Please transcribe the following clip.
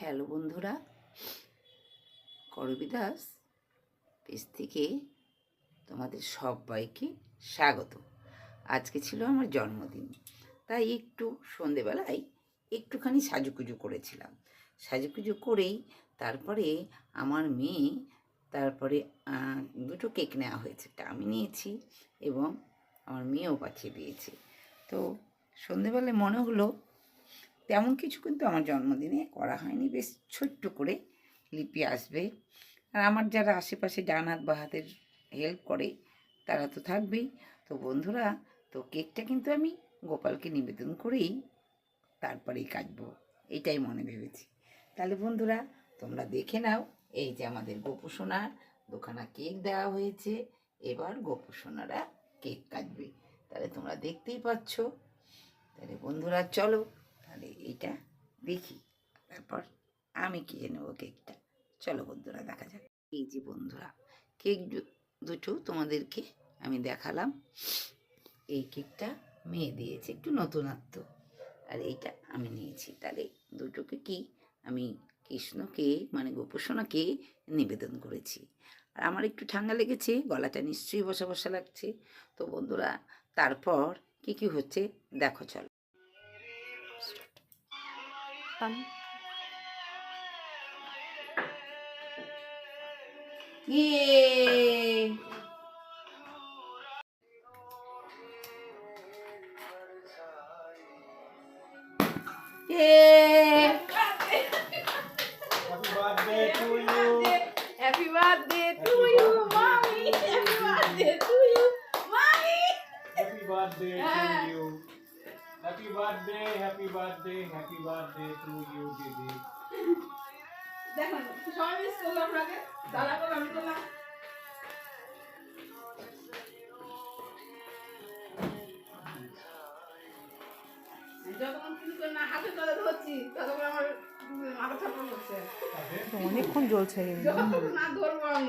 Hello বন্ধুরা, করবী Das page থেকে তোমাদের সবাইকে স্বাগত। আজকে ছিল আমার জন্মদিন, তাই একটু সন্ধেবেলায় একটুখানি সাজুগুজু করেছিলাম। সাজুগুজু করেই তারপরে আমার মেয়ে তারপরে দুটো কেক নেওয়া হয়েছে, একটা আমি নিয়েছি এবং আমার মেয়েও পাঠিয়ে দিয়েছে। তো সন্ধেবেলায় মনে হলো তেমন কিছু কিন্তু আমার জন্মদিনে করা হয়নি, বেশ ছোট্ট করে লিপি আসবে। আর আমার যারা আশেপাশে ডান হাত বা হাতের হেল্প করে তারা তো থাকবেই। তো বন্ধুরা, তো কেকটা কিন্তু আমি গোপালকে নিবেদন করেই তারপরেই কাটবো, এইটাই মনে ভেবেছি। তাহলে বন্ধুরা, তোমরা দেখে নাও, এই যে আমাদের গোপু সোনার দুখানা কেক দেওয়া হয়েছে। এবার গোপু সোনারা কেক কাটবে, তাহলে তোমরা দেখতেই পাচ্ছ। তাহলে বন্ধুরা চলো, তাহলে এইটা দেখি, তারপর আমি কিনে নেবো কেকটা। চলো বন্ধুরা দেখা যাক। এই যে বন্ধুরা, কেক দুটো তোমাদেরকে আমি দেখালাম। এই কেকটা মেয়ে দিয়েছে, একটু নতুনত্ব, আর এইটা আমি নিয়েছি। তাহলে দুটোকে কি আমি কৃষ্ণকে মানে গোপসোনাকে নিবেদন করেছি। আর আমার একটু ঠান্ডা লেগেছে, গলাটা নিশ্চয়ই বসা বসা লাগছে। তো বন্ধুরা, তারপর কি কি হচ্ছে দেখো, চলো। Happy birthday to you, mommy. Happy birthday to you, mommy. Happy birthday to you. Happy birthday, happy birthday, happy birthday to you, Didi. দেখো সবাই মিস করলাম আগে, দাদা করে আমি করলাম। যতক্ষণ তুমি করে না হাতে ধরে ধরছি ততক্ষণ আমার মাথা ছাপড় করছে। অনেকক্ষণ জ্বলছে। যতক্ষণ না ধরবো আমি